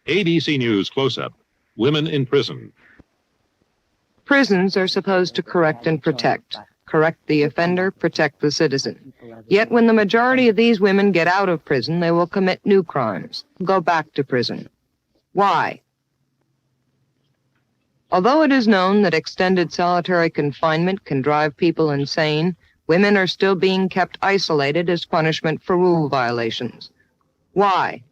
ABC News Close-Up, Women in Prison. Prisons are supposed to correct and protect. Correct the offender, protect the citizen. Yet when the majority of these women get out of prison, they will commit new crimes, go back to prison. Why? Although it is known that extended solitary confinement can drive people insane, women are still being kept isolated as punishment for rule violations. Why?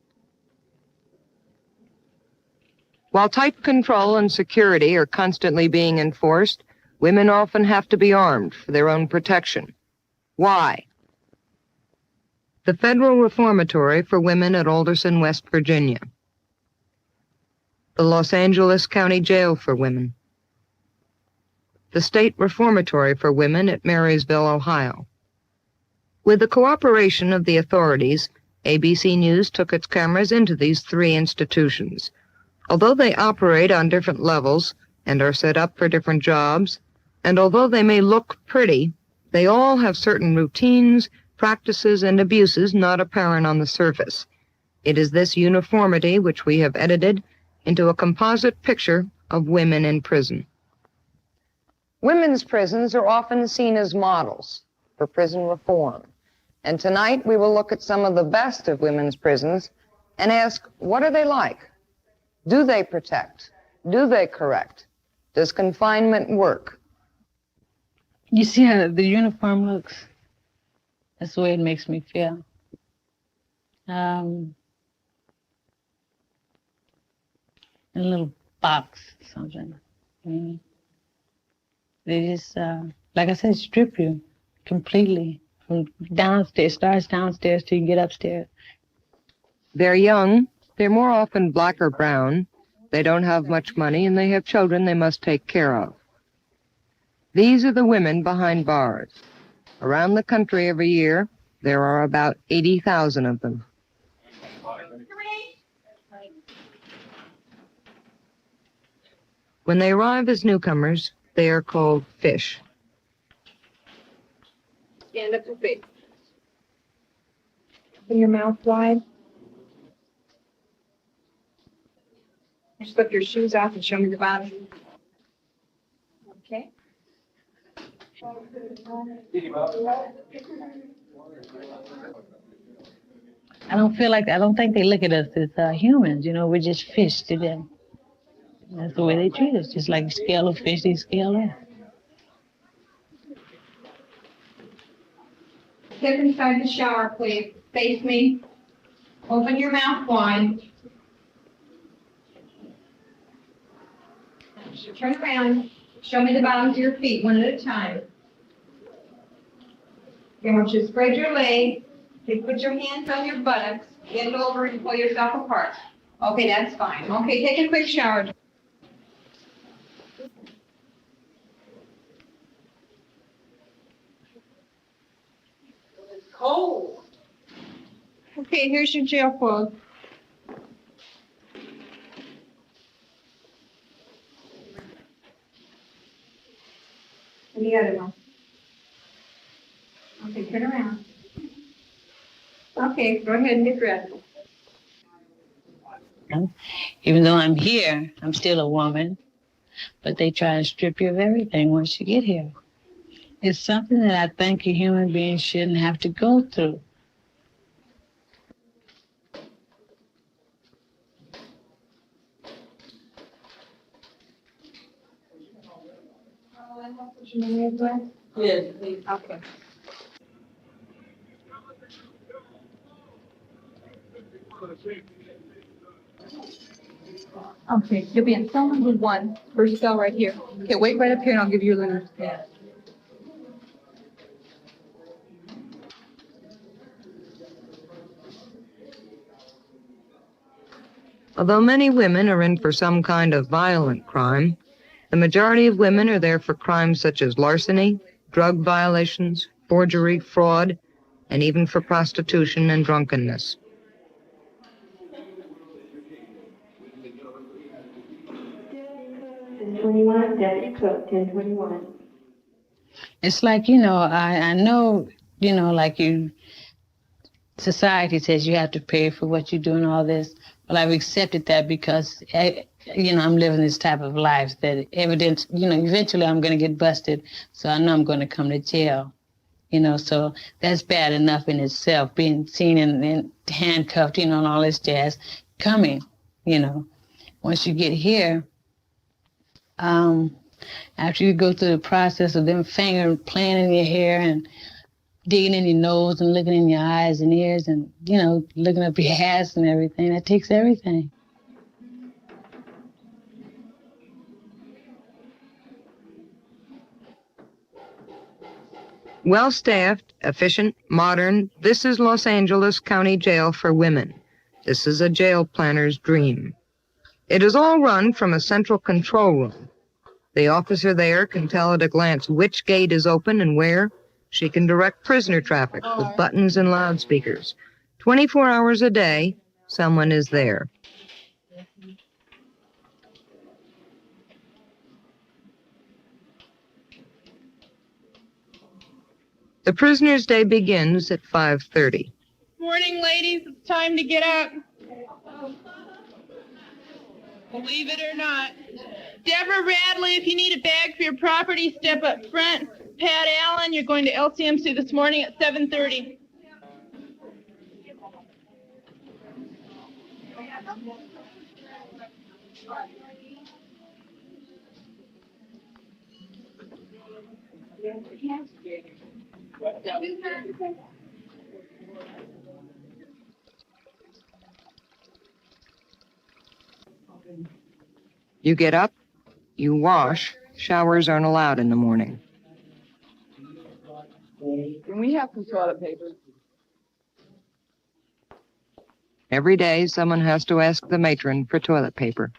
While tight control and security are constantly being enforced, women often have to be armed for their own protection. Why? The Federal Reformatory for Women at Alderson, West Virginia. The Los Angeles County Jail for Women. The State Reformatory for Women at Marysville, Ohio. With the cooperation of the authorities, ABC News took its cameras into these three institutions. Although they operate on different levels and are set up for different jobs, and although they may look pretty, they all have certain routines, practices, and abuses not apparent on the surface. It is this uniformity which we have edited into a composite picture of women in prison. Women's prisons are often seen as models for prison reform. And tonight we will look at some of the best of women's prisons and ask, what are they like? Do they protect? Do they correct? Does confinement work? You see how the uniform looks? That's the way it makes me feel. A little box or something. They just, like I said, strip you completely from downstairs, starts downstairs till you get upstairs. They're young. They're more often black or brown. They don't have much money, and they have children they must take care of. These are the women behind bars. Around the country every year, there are about 80,000 of them. When they arrive as newcomers, they are called fish. Stand up and face. Open your mouth wide. Just lift your shoes off and show me the bottom. Okay. I don't think they look at us as humans, we're just fish to them. That's the way they treat us, just like you scale a fish, they scale us. Step inside the shower, please. Face me. Open your mouth wide. Turn around. Show me the bottoms of your feet one at a time. I want you to spread your legs. Put your hands on your buttocks. Bend over and pull yourself apart. Okay, that's fine. Okay, take a quick shower. It's cold. Okay, here's your jail clothes. And the other one. Okay, turn around. Okay, go ahead and get dressed. Even though I'm here, I'm still a woman, but they try and strip you of everything once you get here. It's something that I think a human being shouldn't have to go through. Yes, please. Okay. Okay, you'll be in cell number 1. First cell right here. Okay, wait right up here and I'll give you a little stand. Although many women are in for some kind of violent crime, the majority of women are there for crimes such as larceny, drug violations, forgery, fraud, and even for prostitution and drunkenness. It's like, I know, like society says you have to pay for what you do and all this, But I've accepted that because, I'm living this type of life that eventually I'm going to get busted. So I know I'm going to come to jail. So that's bad enough in itself, being seen and handcuffed, and all this jazz coming, Once you get here, after you go through the process of them finger playing in your hair and digging in your nose and looking in your eyes and ears and, looking up your ass and everything, that takes everything. Well-staffed, efficient, modern, this is Los Angeles County Jail for women. This is a jail planner's dream. It is all run from a central control room. The officer there can tell at a glance which gate is open and where. She can direct prisoner traffic with buttons and loudspeakers. 24 hours a day, someone is there. The prisoner's day begins at 5:30. Morning, ladies. It's time to get up. Believe it or not. Deborah Radley, if you need a bag for your property, step up front. Pat Allen, you're going to LCMC this morning at 7:30. You get up, you wash. Showers aren't allowed in the morning. Can we have some toilet paper? Every day, someone has to ask the matron for toilet paper.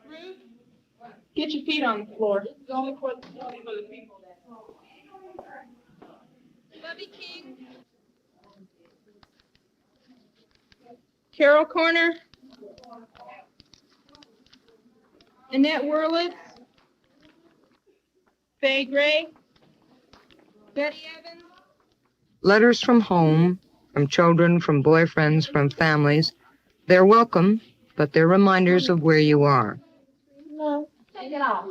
Ruth, get your feet on the floor. This is only for the people that. Bubby King. Carol Corner. Annette Wurlitz. Faye Gray. Betty Evans. Letters from home, from children, from boyfriends, from families. They're welcome, but they're reminders of where you are. No. Take it off.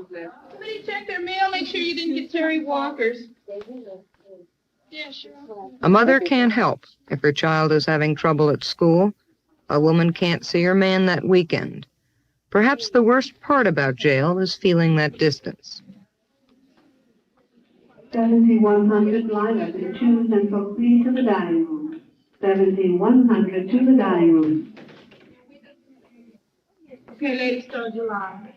Somebody check their mail. Make sure you didn't get Terry Walker's. Yeah, sure. A mother can't help if her child is having trouble at school. A woman can't see her man that weekend. Perhaps the worst part about jail is feeling that distance. 7100 line up in 2 Central, please to the dining room. 17100 to the dining room. Okay, ladies, start your line.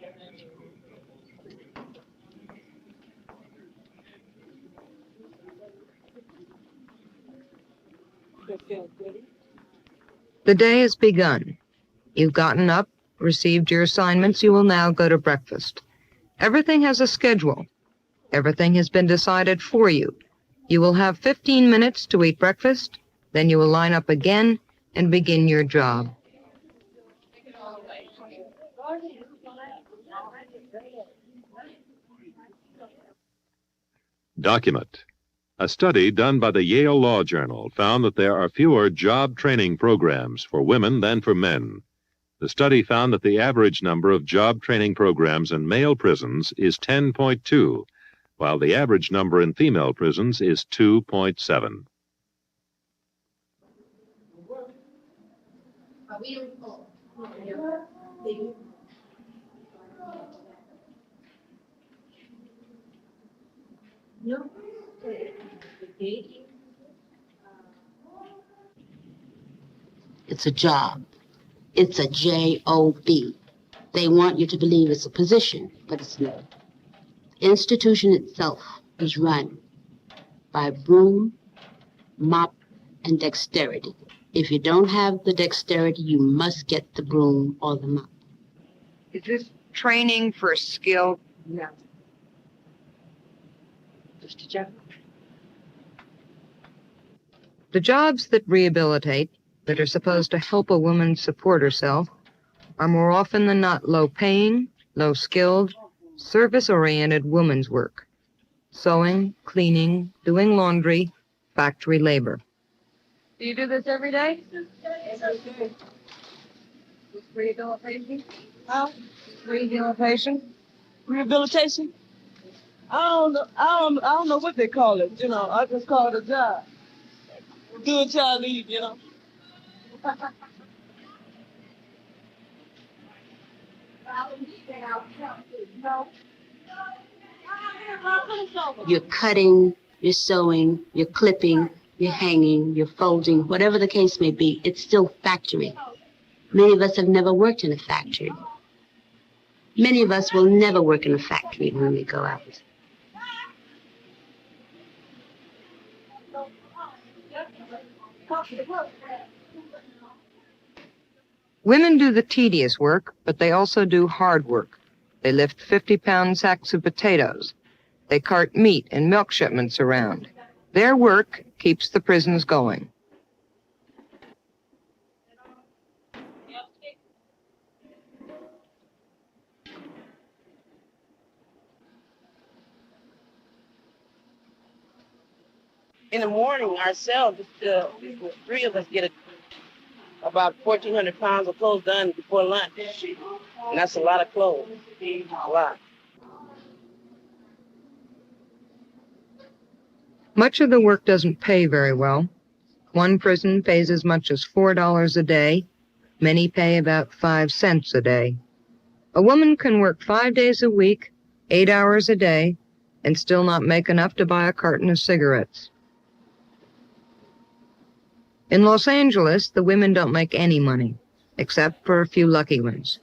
The day has begun. You've gotten up, received your assignments. You will now go to breakfast. Everything has a schedule. Everything has been decided for you. You will have 15 minutes to eat breakfast, then you will line up again and begin your job. Document. A study done by the Yale Law Journal found that there are fewer job training programs for women than for men. The study found that the average number of job training programs in male prisons is 10.2, while the average number in female prisons is 2.7. It's a job. It's a J-O-B. They want you to believe it's a position, but it's not. The institution itself is run by broom, mop, and dexterity. If you don't have the dexterity, you must get the broom or the mop. Is this training for skill? No. Mr. Jeff? The jobs that rehabilitate, that are supposed to help a woman support herself, are more often than not low-paying, low-skilled, service-oriented woman's work. Sewing, cleaning, doing laundry, factory labor. Do you do this every day? Every day. Rehabilitation? Huh? Rehabilitation? Rehabilitation? I don't know what they call it. You know, I just call it a job. Do it till I leave. You know. You're cutting, you're sewing, you're clipping, you're hanging, you're folding, whatever the case may be, it's still factory. Many of us have never worked in a factory. Many of us will never work in a factory when we go out. Women do the tedious work, but they also do hard work. They lift 50-pound sacks of potatoes. They cart meat and milk shipments around. Their work keeps the prisons going. In the morning, ourselves, the three of us get about 1,400 pounds of clothes done before lunch. And that's a lot of clothes. A lot. Much of the work doesn't pay very well. One prison pays as much as $4 a day. Many pay about 5 cents a day. A woman can work 5 days a week, 8 hours a day, and still not make enough to buy a carton of cigarettes. In Los Angeles, the women don't make any money, except for a few lucky ones.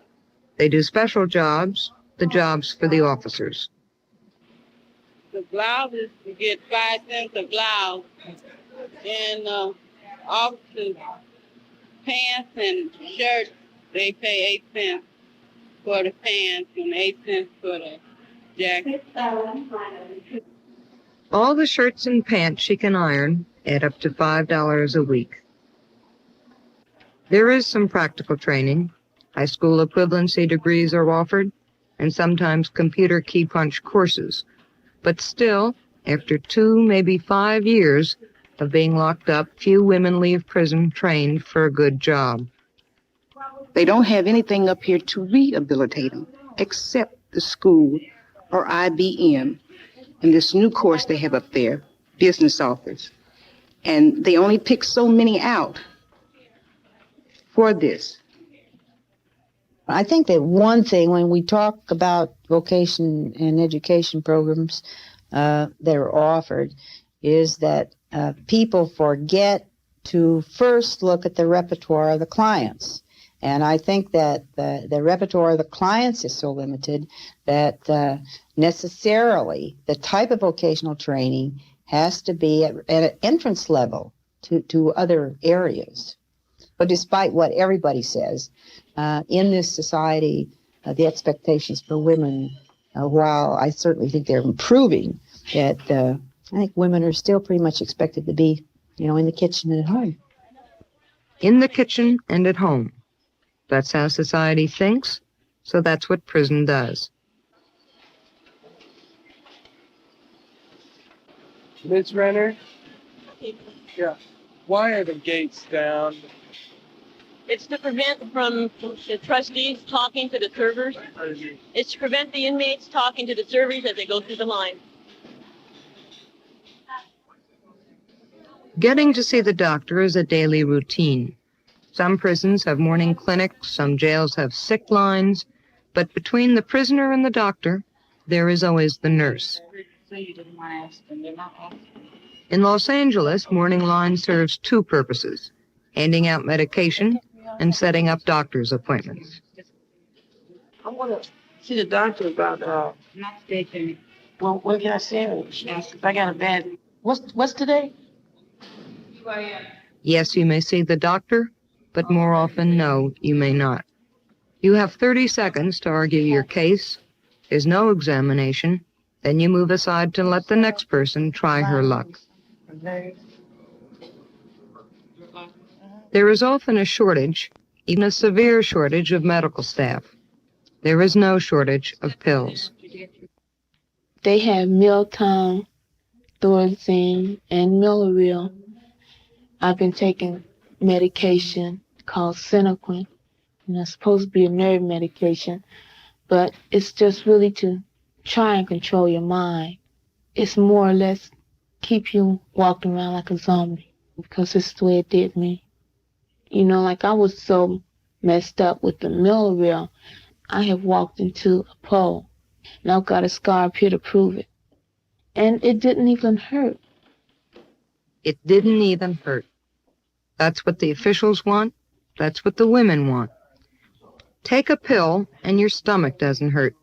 They do special jobs, the jobs for the officers. The blouses, you get 5 cents a blouse. And officers, pants and shirts, they pay 8 cents for the pants and 8 cents for the jacket. All the shirts and pants she can iron add up to $5 a week. There is some practical training. High school equivalency degrees are offered, and sometimes computer key punch courses. But still, after 2, maybe 5 years of being locked up, few women leave prison trained for a good job. They don't have anything up here to rehabilitate them, except the school or IBM and this new course they have up there, business office. And they only pick so many out for this. I think that one thing when we talk about vocation and education programs that are offered is that people forget to first look at the repertoire of the clients. And I think that the repertoire of the clients is so limited that necessarily the type of vocational training has to be at an entrance level to other areas. But despite what everybody says, in this society, the expectations for women, while I certainly think they're improving, that I think women are still pretty much expected to be, in the kitchen and at home. In the kitchen and at home. That's how society thinks, so that's what prison does. Ms. Renner? Yeah. Why are the gates down? It's to prevent from the trustees talking to the servers. It's to prevent the inmates talking to the servers as they go through the line. Getting to see the doctor is a daily routine. Some prisons have morning clinics, some jails have sick lines, but between the prisoner and the doctor, there is always the nurse. In Los Angeles, morning line serves 2 purposes: handing out medication and setting up doctor's appointments. I want to see the doctor about, Not today, Jimmy. well, when can I see him? If I got a bad, what's today? Yes, you may see the doctor, but more often, no, you may not. You have 30 seconds to argue your case. There's no examination. Then you move aside to let the next person try her luck. There is often a shortage, even a severe shortage of medical staff. There is no shortage of pills. They have Miltown, Thorazine, and Milleril. I've been taking medication called Sinequin, and it's supposed to be a nerve medication, but it's just really to try and control your mind. It's more or less keep you walking around like a zombie, because it's the way it did me. You know, like I was so messed up with the Milleril, I have walked into a pole, and I've got a scar up here to prove it. And it didn't even hurt. It didn't even hurt. That's what the officials want. That's what the women want. Take a pill and your stomach doesn't hurt.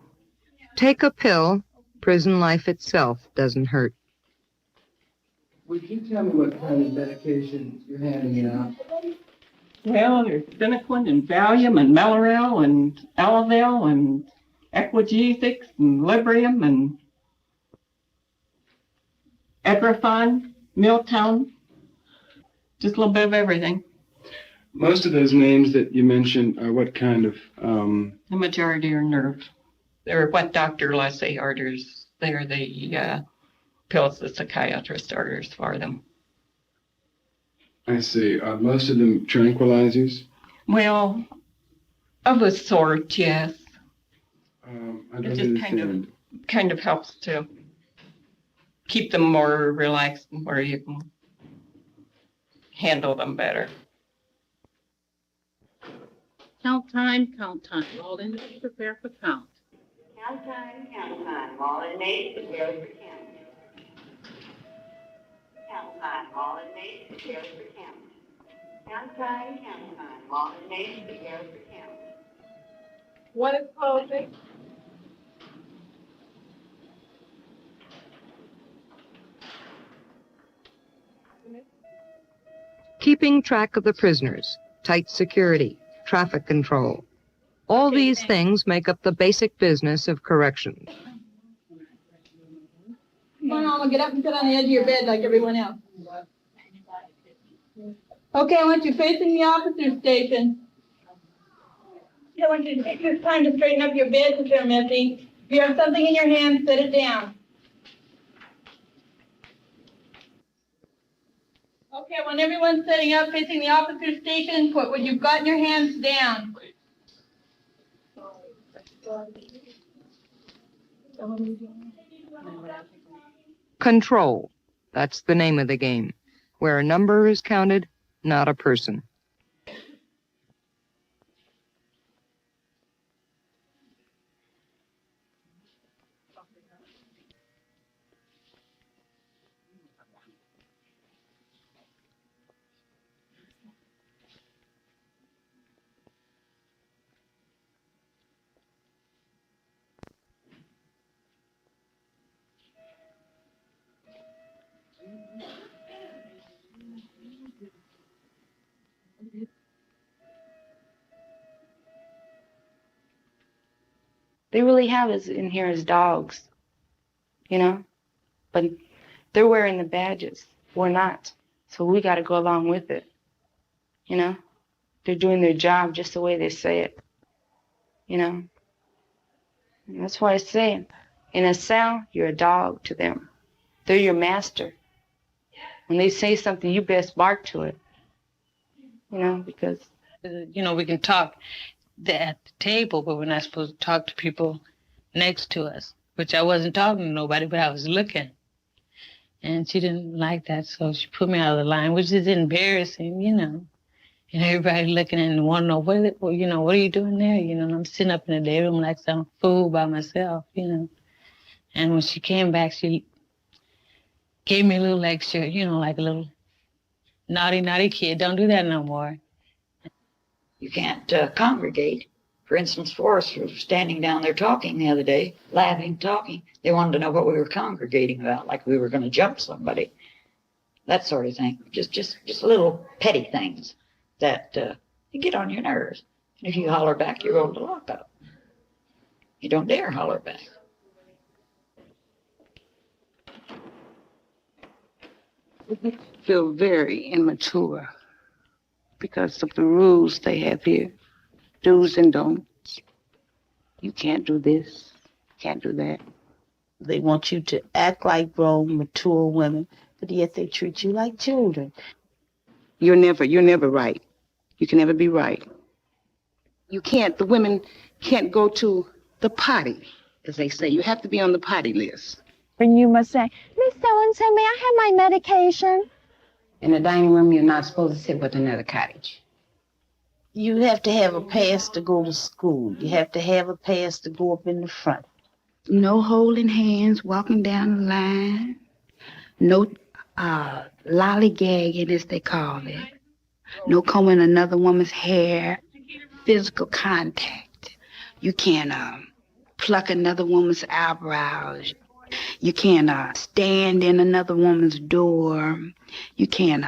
Take a pill, prison life itself doesn't hurt. Would you tell me what kind of medication you're handing out? Well, there's Sinequin and Valium and Mellaril and Elavil and Equagesics and Librium and Egrafon, Miltown, just a little bit of everything. Most of those names that you mentioned are what kind of... The majority are nerve. They're what Dr. Leslie orders. They're the pills the psychiatrist orders for them. I see. Are most of them tranquilizers? Well, of a sort, yes. I don't It just understand. kind of helps to keep them more relaxed and where you can handle them better. Count time, all inmates prepare for count. Count time, all inmates prepare for count. Count time, all inmates prepare for count. Count time, all inmates prepare for count. What is closing? Keeping track of the prisoners, tight security, traffic control. All these things make up the basic business of corrections. Come on, Alma, get up and sit on the edge of your bed like everyone else. Okay, I want you facing the officer's station. I want you to take this time to straighten up your beds if they're messy. If you have something in your hand, set it down. Okay, when everyone's setting up facing the officer's station, put what you've got in your hands down. Control. That's the name of the game, where a number is counted, not a person. They really have us in here as dogs, you know, but they're wearing the badges. We're not. So we got to go along with it, you know. They're doing their job just the way they say it, you know. And that's why I say, in a cell, you're a dog to them. They're your master. When they say something, you best bark to it, you know, because... You know, we can talk at the table, but we're not supposed to talk to people next to us, which I wasn't talking to nobody, but I was looking. And she didn't like that, so she put me out of the line, which is embarrassing, you know. And everybody looking and want to know, what are you doing there? You know, and I'm sitting up in the day room like some fool by myself, you know. And when she came back, she gave me a little lecture, you know, like a little naughty kid. Don't do that no more. You can't congregate. For instance, Forrest was standing down there talking the other day, laughing, talking. They wanted to know what we were congregating about, like we were going to jump somebody. that sort of thing. Just little petty things that get on your nerves. And if you holler back, you're going to lockup. You don't dare holler back. I feel very immature because of the rules they have here. Do's and don'ts. You can't do this, can't do that. They want you to act like grown, mature women, but yet they treat you like children. You're never right. You can never be right. The women can't go to the potty, as they say. You have to be on the potty list. And you must say, Miss So-and-so, may I have my medication? In the dining room, you're not supposed to sit with another cottage. You have to have a pass to go to school. You have to have a pass to go up in the front. No holding hands, walking down the line. No lollygagging, as they call it. No combing another woman's hair. Physical contact. You can't pluck another woman's eyebrows. You can't stand in another woman's door. You can't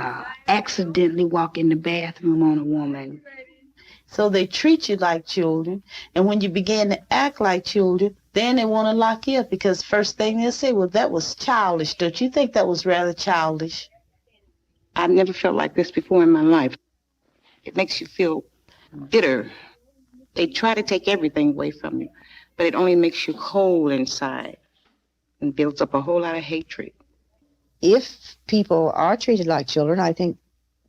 accidentally walk in the bathroom on a woman. So they treat you like children, and when you begin to act like children, then they want to lock you up because first thing they'll say, well, that was childish. Don't you think that was rather childish? I've never felt like this before in my life. It makes you feel bitter. They try to take everything away from you, but it only makes you cold inside and builds up a whole lot of hatred. If people are treated like children, I think,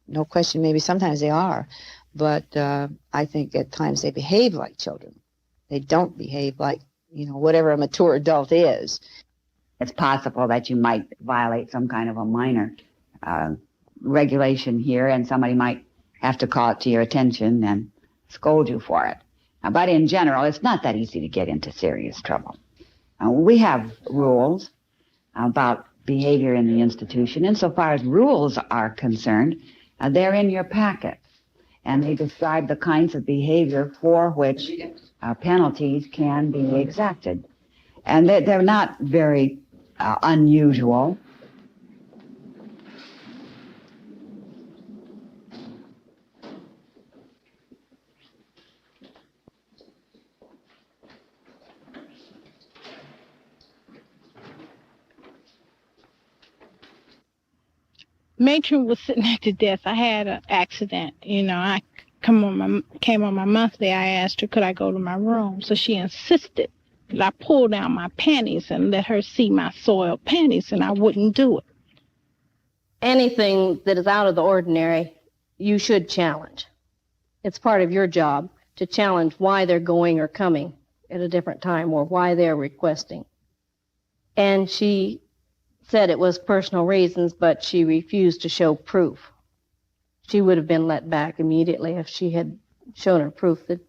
no question, maybe sometimes they are, but I think at times they behave like children. They don't behave like, whatever a mature adult is. It's possible that you might violate some kind of a minor regulation here, and somebody might have to call it to your attention and scold you for it. But in general, it's not that easy to get into serious trouble. We have rules about behavior in the institution. Insofar as rules are concerned, they're in your packet, and they describe the kinds of behavior for which penalties can be exacted. And they're not very unusual. Matron was sitting at the desk. I had an accident. I came on my monthly. I asked her, could I go to my room? So she insisted that I pull down my panties and let her see my soiled panties, and I wouldn't do it. Anything that is out of the ordinary, you should challenge. It's part of your job to challenge why they're going or coming at a different time or why they're requesting. And she said it was personal reasons, but she refused to show proof. She would have been let back immediately if she had shown her proof that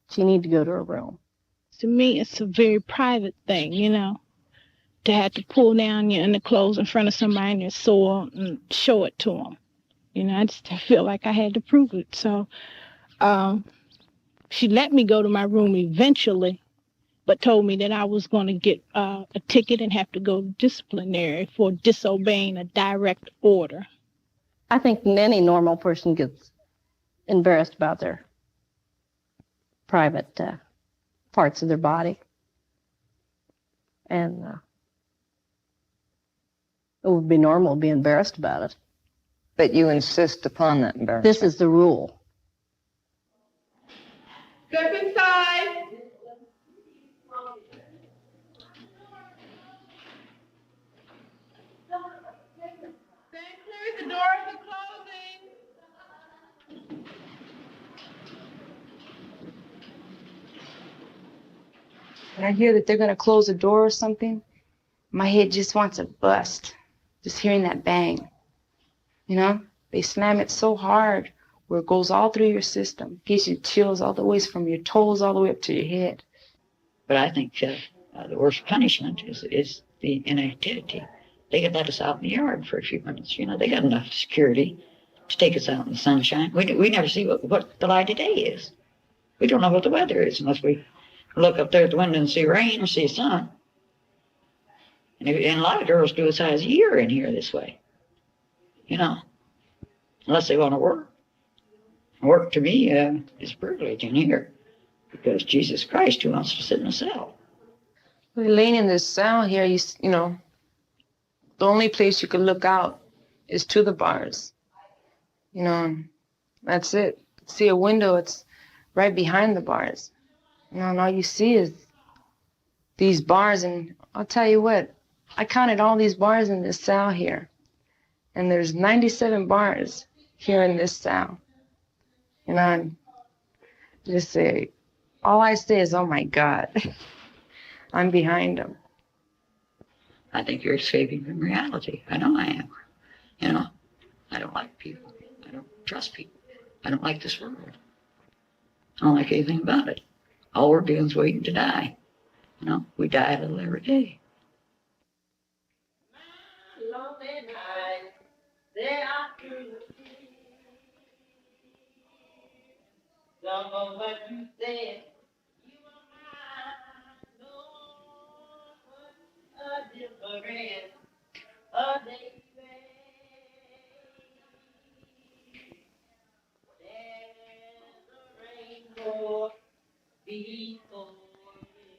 she needed to go to her room. To me, it's a very private thing, to have to pull down your underclothes in front of somebody and you're sore and show it to them. I just feel like I had to prove it. So she let me go to my room eventually, but told me that I was going to get a ticket and have to go disciplinary for disobeying a direct order. I think any normal person gets embarrassed about their private parts of their body. And it would be normal to be embarrassed about it. But you insist upon that embarrassment. This is the rule. Step inside. The doors are closing. When I hear that they're going to close the door or something, my head just wants to bust. Just hearing that bang. They slam it so hard where it goes all through your system. Gives you chills all the way from your toes all the way up to your head. But I think the worst punishment is the inactivity. They could let us out in the yard for a few minutes. They got enough security to take us out in the sunshine. We never see what the light of day is. We don't know what the weather is unless we look up there at the window and see rain or see sun. And a lot of girls do as high as a year in here this way. unless they want to work. Work to me is privilege in here because Jesus Christ, who wants to sit in a cell? Laying in this cell here, you know, the only place you can look out is to the bars. You know, and that's it. See a window, it's right behind the bars. You know, and all you see is these bars. And I'll tell you what, I counted all these bars in this cell here. And there's 97 bars here in this cell. You know, and just say, all I say is, oh my God, I'm behind them. I think you're escaping from reality. I know I am. I don't like people. I don't trust people. I don't like this world. I don't like anything about it. All we're doing is waiting to die. We die a little every day. Some of what you said, a different, a day. There's a rainbow before me.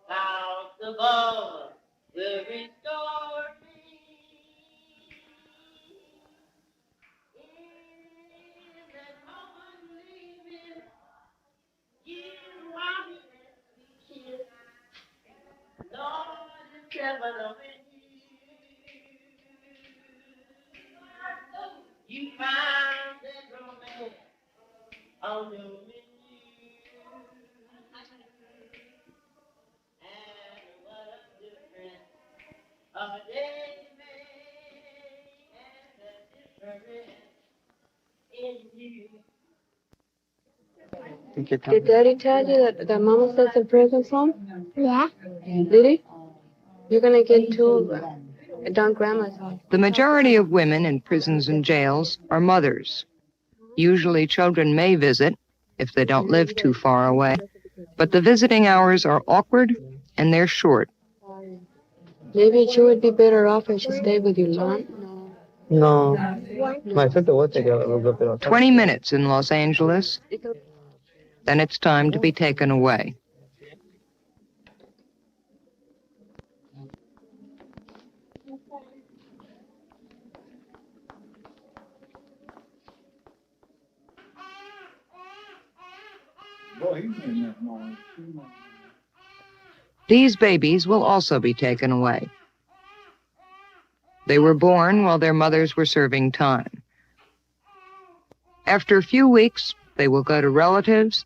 Clouds above will restore me. In that moment leaving, you are here. Lord, it's heaven loving you. You find that romance on your menu. And what a difference a day made, and the difference in you. Did Daddy tell you that Mama says in prison from? Yeah. Did he? You're gonna get to Don Grandma's house. The majority of women in prisons and jails are mothers. Usually children may visit if they don't live too far away, but the visiting hours are awkward and they're short. Maybe you would be better off if she stayed with you, Lon. No. My sister was together. 20 minutes in Los Angeles, then it's time to be taken away. These babies will also be taken away. They were born while their mothers were serving time. After a few weeks, they will go to relatives,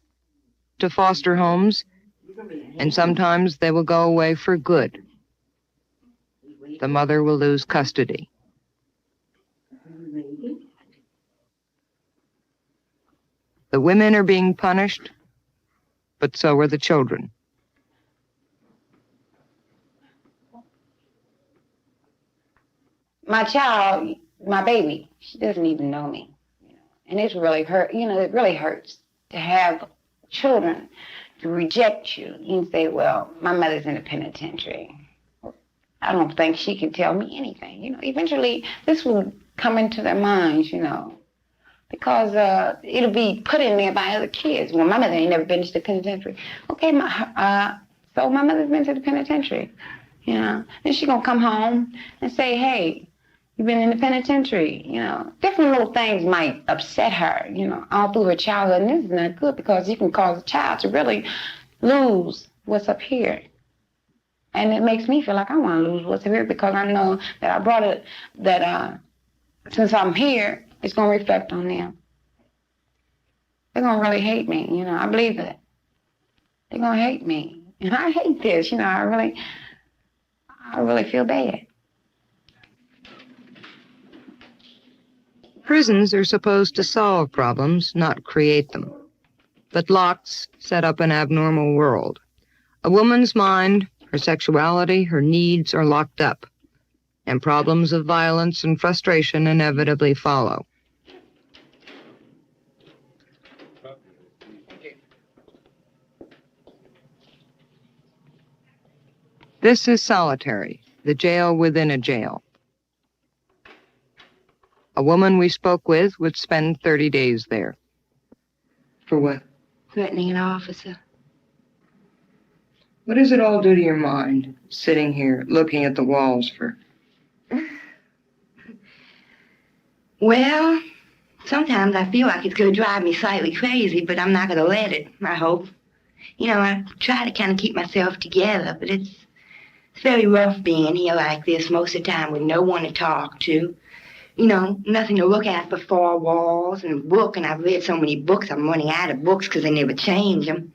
to foster homes, and sometimes they will go away for good. The mother will lose custody. The women are being punished, but so are the children. My child, my baby, she doesn't even know me. And it's really hurt, it really hurts to have children to reject you and say, well, my mother's in the penitentiary. I don't think she can tell me anything. Eventually this will come into their minds, because it'll be put in there by other kids. Well, my mother ain't never been to the penitentiary. Okay, so my mother's been to the penitentiary, Then she's gonna come home and say, hey, you've been in the penitentiary, Different little things might upset her, all through her childhood. And this is not good because you can cause a child to really lose what's up here. And it makes me feel like I want to lose what's up here because I know that I brought it, that since I'm here, it's going to reflect on them. They're going to really hate me, I believe that. They're going to hate me. And I hate this, I really feel bad. Prisons are supposed to solve problems, not create them. But locks set up an abnormal world. A woman's mind, her sexuality, her needs are locked up, and problems of violence and frustration inevitably follow. This is solitary, the jail within a jail. A woman we spoke with would spend 30 days there. For what? Threatening an officer. What does it all do to your mind, sitting here looking at the walls for? Well, sometimes I feel like it's going to drive me slightly crazy, but I'm not going to let it, I hope. You know, I try to kind of keep myself together, but it's very rough being here like this most of the time with no one to talk to. You know, nothing to look at but four walls and a book, and I've read so many books, I'm running out of books because they never change them.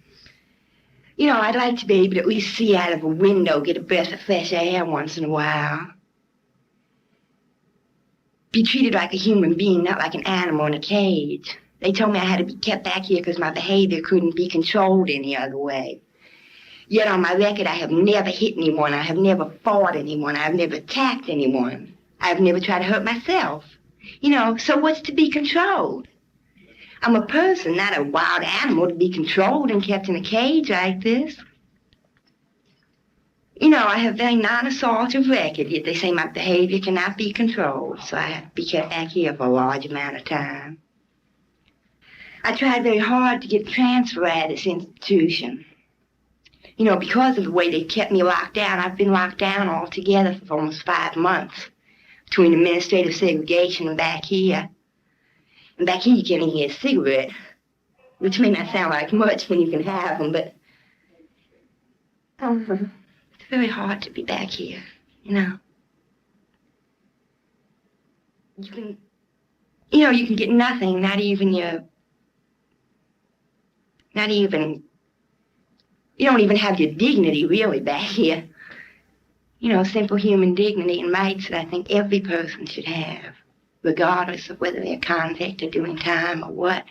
You know, I'd like to be able to at least see out of a window, get a breath of fresh air once in a while. Be treated like a human being, not like an animal in a cage. They told me I had to be kept back here because my behavior couldn't be controlled any other way. Yet on my record, I have never hit anyone. I have never fought anyone. I have never attacked anyone. I have never tried to hurt myself. You know, so what's to be controlled? I'm a person, not a wild animal to be controlled and kept in a cage like this. You know, I have very non-assaultive record, yet they say my behavior cannot be controlled, so I have to be kept back here for a large amount of time. I tried very hard to get transfer at this institution. You know, because of the way they kept me locked down, I've been locked down altogether for almost 5 months, between administrative segregation and back here. And back here you can't even get a cigarette, which may not sound like much when you can have them, but it's very hard to be back here, you know. You can get nothing, not even, you don't even have your dignity really back here. You know, simple human dignity and rights that I think every person should have, regardless of whether they're convict or doing time or what.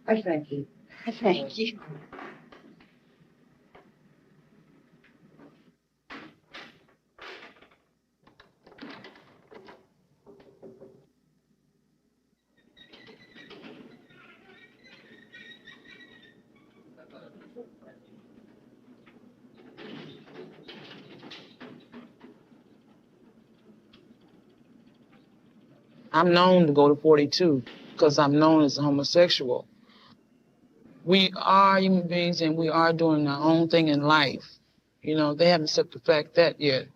I thank you. I thank you. I'm known to go to 42 because I'm known as a homosexual. We are human beings and we are doing our own thing in life. You know, they haven't accepted the fact that yet.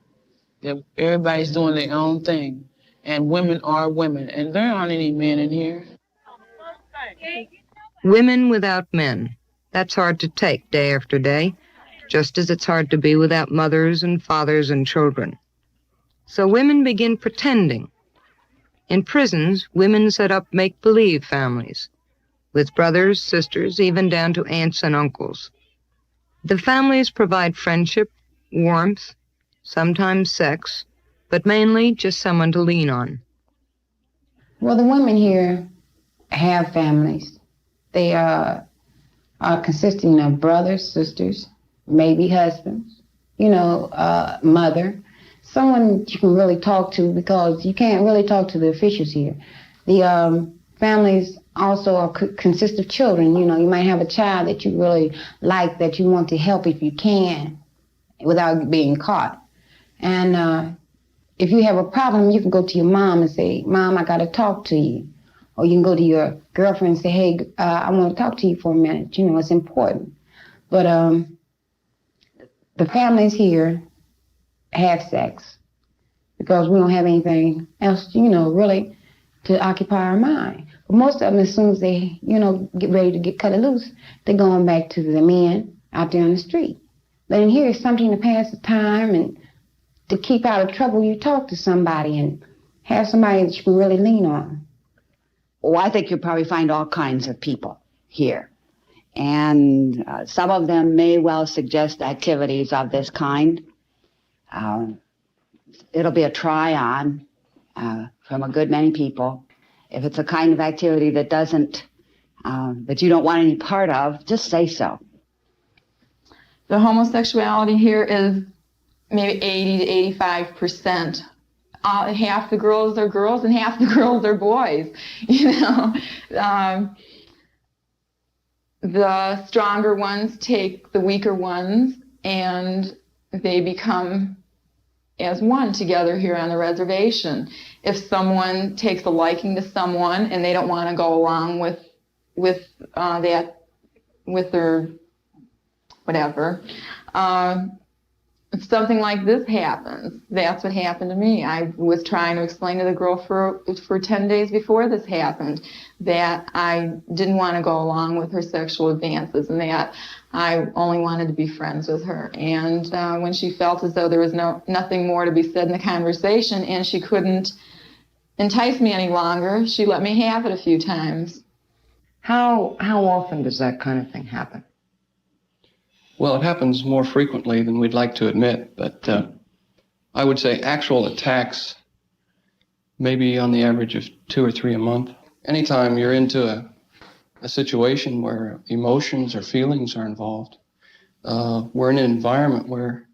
That everybody's doing their own thing. And women are women. And there aren't any men in here. Women without men. That's hard to take day after day, just as it's hard to be without mothers and fathers and children. So women begin pretending. In prisons, women set up make-believe families, with brothers, sisters, even down to aunts and uncles. The families provide friendship, warmth, sometimes sex, but mainly just someone to lean on. Well, the women here have families. They are consisting of brothers, sisters, maybe husbands, mother, someone you can really talk to, because you can't really talk to the officials here. The families also consist of children. You might have a child that you really like, that you want to help if you can without being caught. And if you have a problem, you can go to your mom and say, Mom, I got to talk to you. Or you can go to your girlfriend and say, hey, I want to talk to you for a minute. It's important. But the families here have sex because we don't have anything else, really to occupy our mind. But most of them, as soon as they, get ready to get cut loose, they're going back to the men out there on the street. But in here, it's something to pass the time, and to keep out of trouble, you talk to somebody and have somebody that you can really lean on. Well, I think you'll probably find all kinds of people here. And some of them may well suggest activities of this kind. It'll be a try-on from a good many people. If it's a kind of activity that that you don't want any part of, just say so. The homosexuality here is maybe 80 to 85%. Half the girls are girls and half the girls are boys. The stronger ones take the weaker ones, and they become as one together here on the reservation. If someone takes a liking to someone and they don't want to go along with their whatever, if something like this happens, that's what happened to me. I was trying to explain to the girl for 10 days before this happened that I didn't want to go along with her sexual advances and that I only wanted to be friends with her. And when she felt as though there was nothing more to be said in the conversation and she couldn't entice me any longer, she let me have it a few times. How often does that kind of thing happen? Well, it happens more frequently than we'd like to admit, but I would say actual attacks maybe on the average of 2 or 3 a month. Anytime you're into a situation where emotions or feelings are involved, we're in an environment where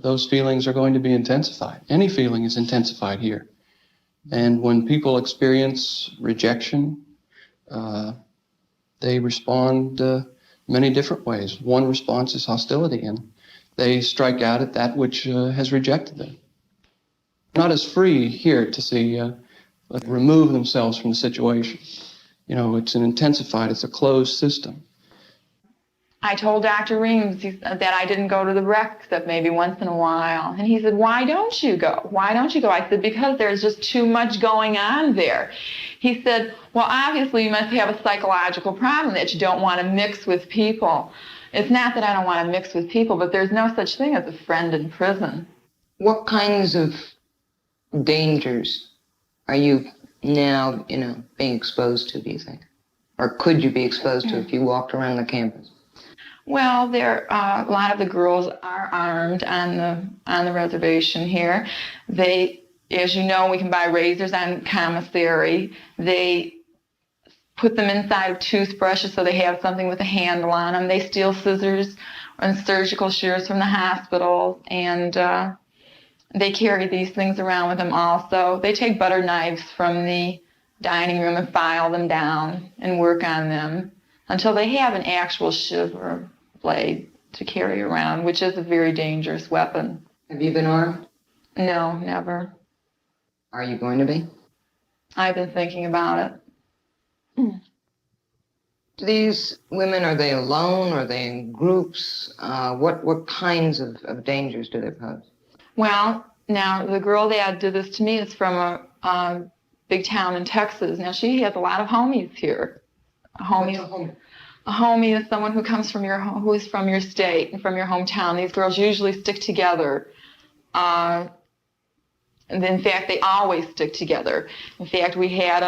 those feelings are going to be intensified. Any feeling is intensified here. And when people experience rejection, they respond many different ways. One response is hostility, and they strike out at that which has rejected them. Not as free here to see remove themselves from the situation. You know, it's it's a closed system. I told Dr. Reams that I didn't go to the rec except maybe once in a while. And he said, why don't you go? Why don't you go? I said, because there's just too much going on there. He said, well, obviously you must have a psychological problem that you don't want to mix with people. It's not that I don't want to mix with people, but there's no such thing as a friend in prison. What kinds of dangers are you now, being exposed to, do you think? Or could you be exposed to if you walked around the campus? Well, a lot of the girls are armed on the reservation here. They, as you know, we can buy razors on commissary. They put them inside of toothbrushes so they have something with a handle on them. They steal scissors and surgical shears from the hospital, and they carry these things around with them also. They take butter knives from the dining room and file them down and work on them until they have an actual shiv or blade to carry around, which is a very dangerous weapon. Have you been armed? No, never. Are you going to be? I've been thinking about it. These women, are they alone? Are they in groups? What kinds of dangers do they pose? Well, now the girl that did this to me is from a big town in Texas. Now she has a lot of homies here. A homie is someone who comes from who is from your state and from your hometown. These girls usually stick together. And in fact, they always stick together. In fact, we had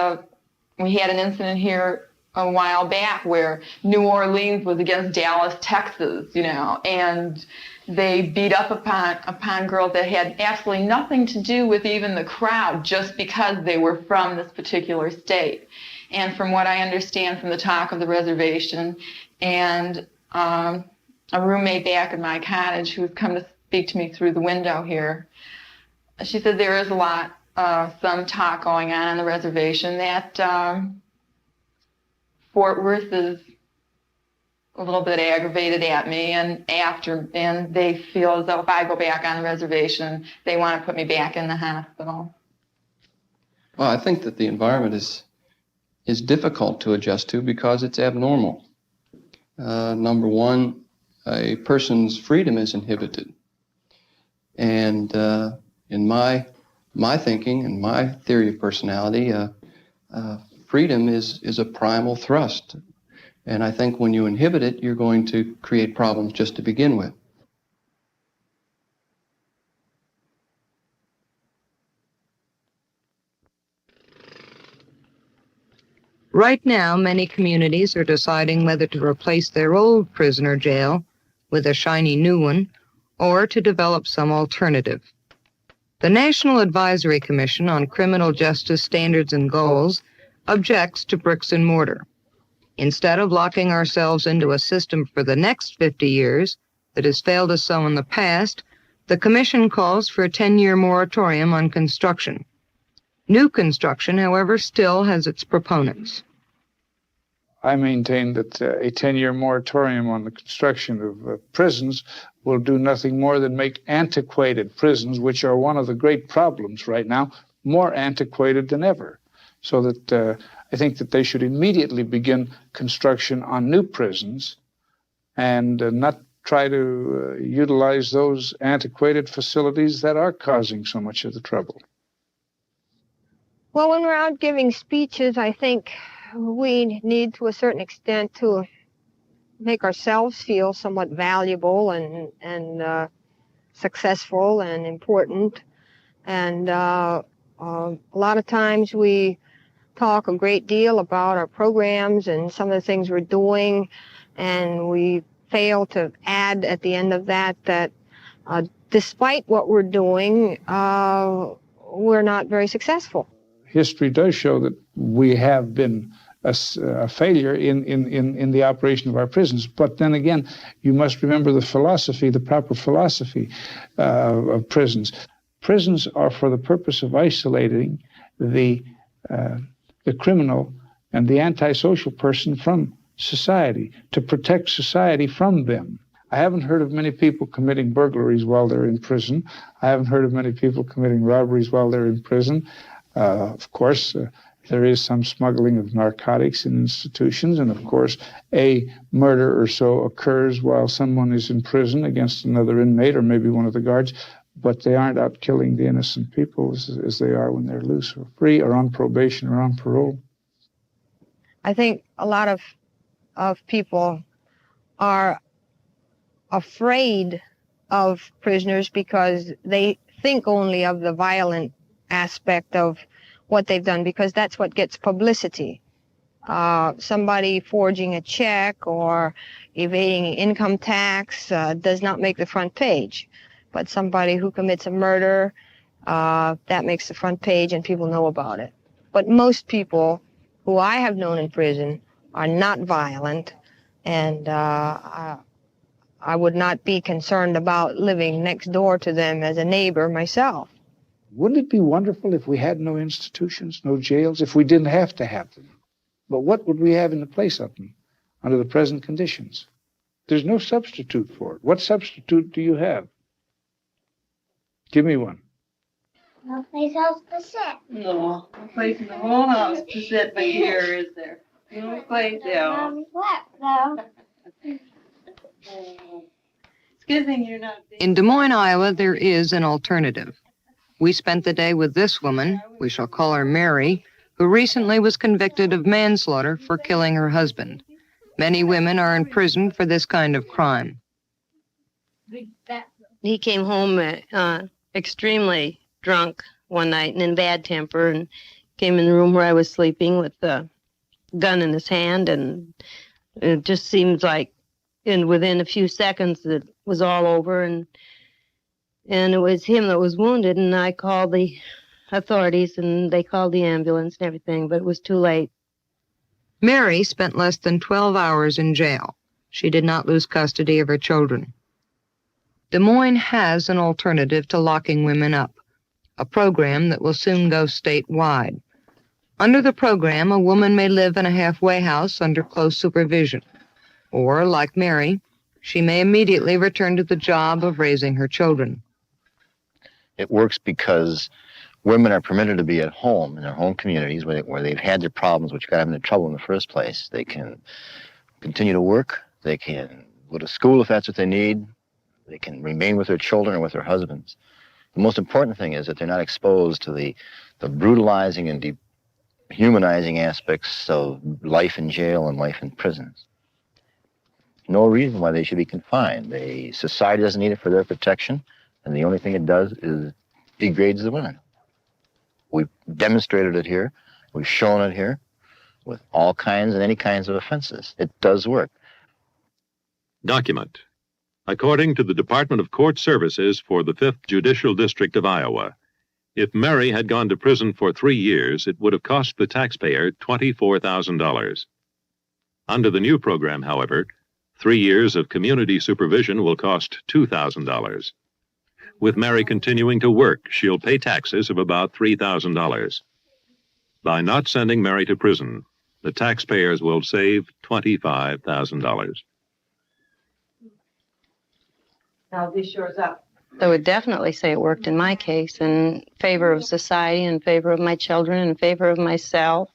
an incident here a while back where New Orleans was against Dallas, Texas, and they beat up upon girls that had absolutely nothing to do with even the crowd, just because they were from this particular state. And from what I understand from the talk of the reservation and a roommate back in my cottage who's come to speak to me through the window here, she said there is some talk going on the reservation that Fort Worth is a little bit aggravated at me, and they feel as though if I go back on the reservation, they want to put me back in the hospital. Well, I think that the environment is difficult to adjust to because it's abnormal. Number one, a person's freedom is inhibited. And in my thinking and my theory of personality, freedom is a primal thrust. And I think when you inhibit it, you're going to create problems just to begin with. Right now, many communities are deciding whether to replace their old prisoner jail with a shiny new one or to develop some alternative. The National Advisory Commission on Criminal Justice Standards and Goals objects to bricks and mortar. Instead of locking ourselves into a system for the next 50 years that has failed us so in the past, the Commission calls for a 10-year moratorium on construction. New construction, however, still has its proponents. I maintain that a 10-year moratorium on the construction of prisons will do nothing more than make antiquated prisons, which are one of the great problems right now, more antiquated than ever. So that I think that they should immediately begin construction on new prisons and not try to utilize those antiquated facilities that are causing so much of the trouble. Well, when we're out giving speeches, I think we need to a certain extent to make ourselves feel somewhat valuable and successful and important. And a lot of times we talk a great deal about our programs and some of the things we're doing, and we fail to add at the end of that despite what we're doing, we're not very successful. History does show that we have been a failure in the operation of our prisons. But then again, you must remember the philosophy, the proper philosophy of prisons. Prisons are for the purpose of isolating the criminal and the antisocial person from society, to protect society from them. I haven't heard of many people committing burglaries while they're in prison. I haven't heard of many people committing robberies while they're in prison. Of course, there is some smuggling of narcotics in institutions, and of course, a murder or so occurs while someone is in prison against another inmate or maybe one of the guards, but they aren't out killing the innocent people as they are when they're loose or free or on probation or on parole. I think a lot of people are afraid of prisoners because they think only of the violent aspect of what they've done, because that's what gets publicity. Somebody forging a check or evading income tax does not make the front page, but somebody who commits a murder, that makes the front page and people know about it. But most people who I have known in prison are not violent, and I would not be concerned about living next door to them as a neighbor myself. Wouldn't it be wonderful if we had no institutions, no jails, if we didn't have to have them? But what would we have in the place of them under the present conditions? There's no substitute for it. What substitute do you have? Give me one. No place else to sit. No place in the whole house to sit but here, is there? No place else. Mommy's lap, though. It's a good thing you're not. In Des Moines, Iowa, there is an alternative. We spent the day with this woman, we shall call her Mary, who recently was convicted of manslaughter for killing her husband. Many women are in prison for this kind of crime. He came home extremely drunk one night and in bad temper, and came in the room where I was sleeping with the gun in his hand, and it just seems like within a few seconds it was all over, and it was him that was wounded, and I called the authorities and they called the ambulance and everything, but it was too late. Mary spent less than 12 hours in jail. She did not lose custody of her children. Des Moines has an alternative to locking women up, a program that will soon go statewide. Under the program, a woman may live in a halfway house under close supervision, or, like Mary, she may immediately return to the job of raising her children. It works because women are permitted to be at home in their home communities where they've had their problems, which got them into trouble in the first place. They can continue to work. They can go to school if that's what they need. They can remain with their children or with their husbands. The most important thing is that they're not exposed to the brutalizing and dehumanizing aspects of life in jail and life in prisons. No reason why they should be confined. Society doesn't need it for their protection, and the only thing it does is degrades the women. We've demonstrated it here. We've shown it here with all kinds and any kinds of offenses. It does work. Document. According to the Department of Court Services for the 5th Judicial District of Iowa, if Mary had gone to prison for 3 years, it would have cost the taxpayer $24,000. Under the new program, however, 3 years of community supervision will cost $2,000. With Mary continuing to work, she'll pay taxes of about $3,000. By not sending Mary to prison, the taxpayers will save $25,000. Now this yours up. I would definitely say it worked in my case in favor of society, in favor of my children, in favor of myself,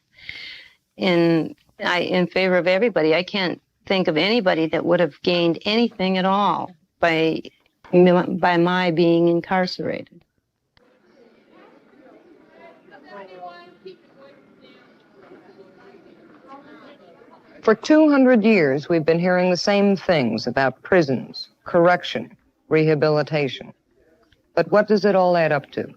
in favor of everybody. I can't think of anybody that would have gained anything at all by my being incarcerated. For 200 years, we've been hearing the same things about prisons, correction, rehabilitation. But what does it all add up to?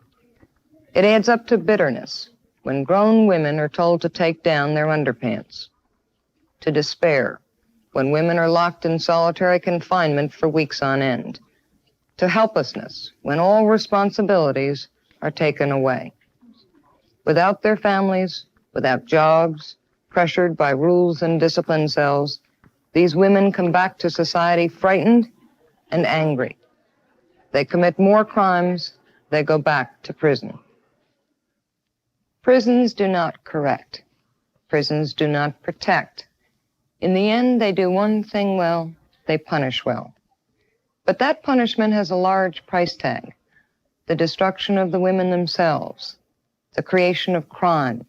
It adds up to bitterness when grown women are told to take down their underpants, to despair when women are locked in solitary confinement for weeks on end, to helplessness when all responsibilities are taken away. Without their families, without jobs, pressured by rules and discipline cells, these women come back to society frightened and angry. They commit more crimes, they go back to prison. Prisons do not correct. Prisons do not protect. In the end, they do one thing well, they punish well. But that punishment has a large price tag: the destruction of the women themselves, the creation of crime,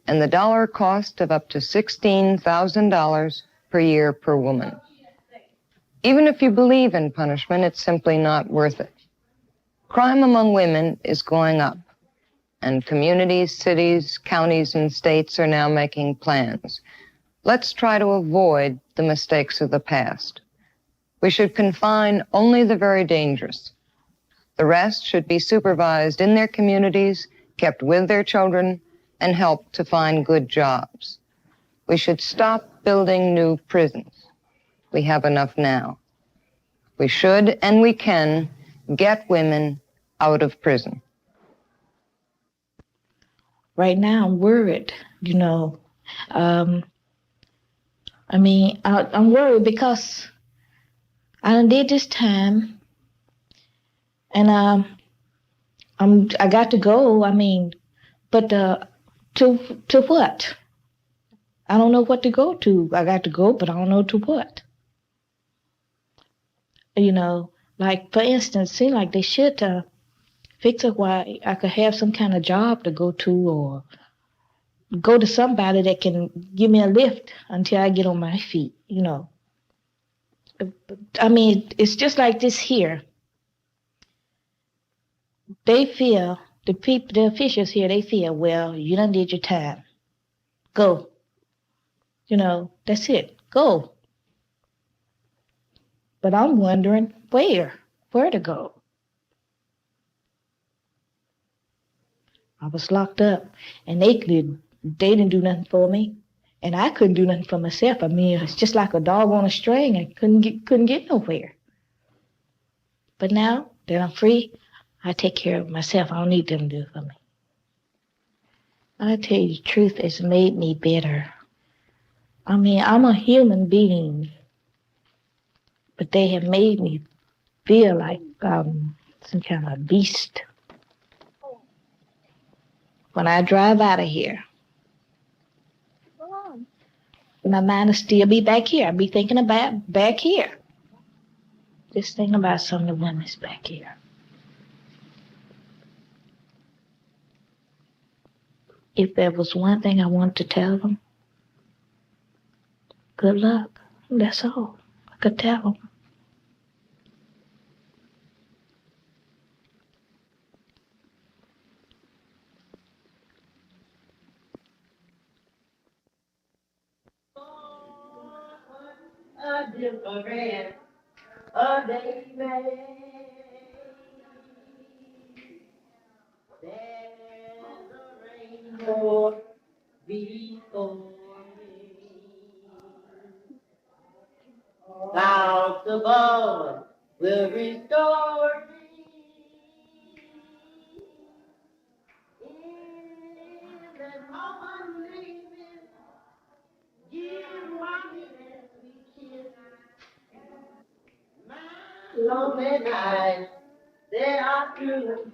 and the dollar cost of up to $16,000 per year per woman. Even if you believe in punishment, it's simply not worth it. Crime among women is going up, and communities, cities, counties, and states are now making plans. Let's try to avoid the mistakes of the past. We should confine only the very dangerous. The rest should be supervised in their communities, kept with their children, and help to find good jobs. We should stop building new prisons. We have enough now. We should and we can get women out of prison. Right now, I'm worried, I'm worried because I done did this time, and I got to go. But to what? I don't know what to go to. I got to go, but I don't know to what. Like for instance, seem like they should fix it where I could have some kind of job to go to, or go to somebody that can give me a lift until I get on my feet. It's just like this here. They feel, the officials here, they feel, well, you done did your time. Go. That's it. Go. But I'm wondering where to go. I was locked up, and they didn't do nothing for me, and I couldn't do nothing for myself. It's just like a dog on a string. I couldn't get nowhere. But now that I'm free, I take care of myself. I don't need them to do it for me. I tell you the truth, it's made me bitter. I'm a human being, but they have made me feel like some kind of beast. When I drive out of here, my mind will still be back here. I'll be thinking about back here. Just thinking about some of the women's back here. If there was one thing I wanted to tell them, good luck. That's all I could tell them. A different a day made. There's a rainbow before me. Clouds above will restore me. In that moment, give my hands we kiss. My lonely nights, they are through.